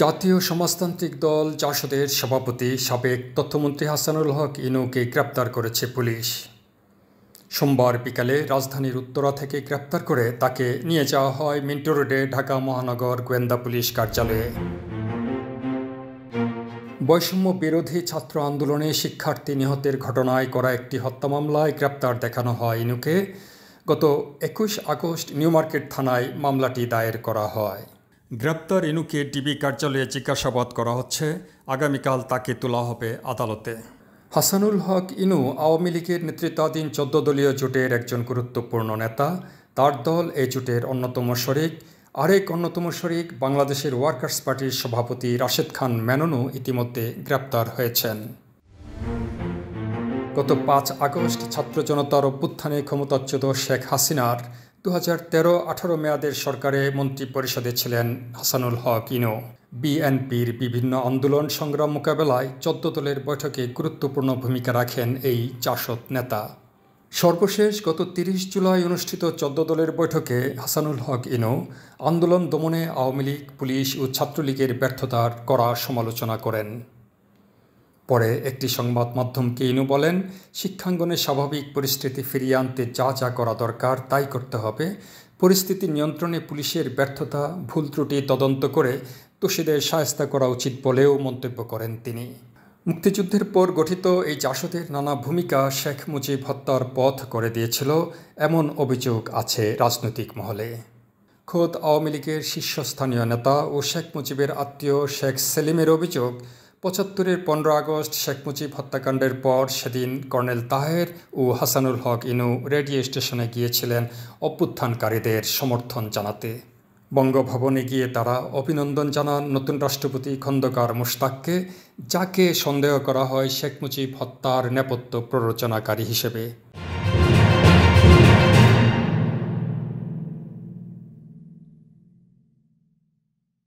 জাতীয় সমাজতান্ত্রিক দল জাসদের সভাপতি সাবেক তথ্যমন্ত্রী হাসানুল হক ইনুকে গ্রেপ্তার করেছে পুলিশ। সোমবার বিকালে রাজধানীর উত্তরা থেকে গ্রেপ্তার করে তাকে নিয়ে যাওয়া হয় মিন্টো রোডে ঢাকা মহানগর গোয়েন্দা পুলিশ কার্যালয়ে। বৈষম্য বিরোধী ছাত্র আন্দোলনে শিক্ষার্থী নিহতের ঘটনায় করা একটি হত্যা মামলায় গ্রেপ্তার দেখানো হয় ইনুকে। গত 21 আগস্ট নিউ মার্কেট থানায় মামলাটি দায়ের করা হয়। গ্রেপ্তার ইনুকে ডিবি কার্যালয়ে জিজ্ঞাসাবাদ করা হচ্ছে। আগামীকাল তাকে তোলা হবে আদালতে। হাসানুল হক ইনু আওয়ামী লীগের নেতৃত্বাধীন 14 দলীয় জোটের একজন গুরুত্বপূর্ণ নেতা। তার দল এই জোটের অন্যতম শরিক। আরেক অন্যতম শরিক বাংলাদেশের ওয়ার্কার্স পার্টির সভাপতি রাশেদ খান মেননও ইতিমধ্যে গ্রেপ্তার হয়েছেন। গত 5 আগস্ট ছাত্র জনতার অভ্যুত্থানে ক্ষমতাচ্যুত শেখ হাসিনার 2013-18 মেয়াদের সরকারে মন্ত্রী পরিষদে ছিলেন হাসানুল হক ইনু। বিএনপির বিভিন্ন আন্দোলন সংগ্রাম মোকাবেলায় 14 দলের বৈঠকে গুরুত্বপূর্ণ ভূমিকা রাখেন এই জাসদ নেতা। সর্বশেষ গত 30 জুলাই অনুষ্ঠিত 14 দলের বৈঠকে হাসানুল হক ইনু আন্দোলন দমনে আওয়ামী লীগ, পুলিশ ও ছাত্রলীগের ব্যর্থতার কড়া সমালোচনা করেন। পরে একটি সংবাদ মাধ্যমকে ইনু বলেন, শিক্ষাঙ্গনে স্বাভাবিক পরিস্থিতি ফিরিয়ে আনতে যা যা করা দরকার তাই করতে হবে। পরিস্থিতি নিয়ন্ত্রণে পুলিশের ব্যর্থতা, ভুল ত্রুটি তদন্ত করে দোষীদের শায়েস্তা করা উচিত বলেও মন্তব্য করেন তিনি। মুক্তিযুদ্ধের পর গঠিত এই জাসদের নানা ভূমিকা শেখ মুজিব হত্যার পথ করে দিয়েছিল, এমন অভিযোগ আছে রাজনৈতিক মহলে। খোদ আওয়ামী লীগের শীর্ষস্থানীয় নেতা ও শেখ মুজিবের আত্মীয় শেখ সেলিমের অভিযোগ, 75-এর 15 আগস্ট শেখ মুজিব হত্যাকাণ্ডের পর সেদিন কর্নেল তাহের ও হাসানুল হক ইনু রেডিও স্টেশনে গিয়েছিলেন অভ্যুত্থানকারীদের সমর্থন জানাতে। বঙ্গভবনে গিয়ে তারা অভিনন্দন জানান নতুন রাষ্ট্রপতি খন্দকার মোশতাককে, যাকে সন্দেহ করা হয় শেখ মুজিব হত্যার নেপথ্য প্ররোচনাকারী হিসেবে।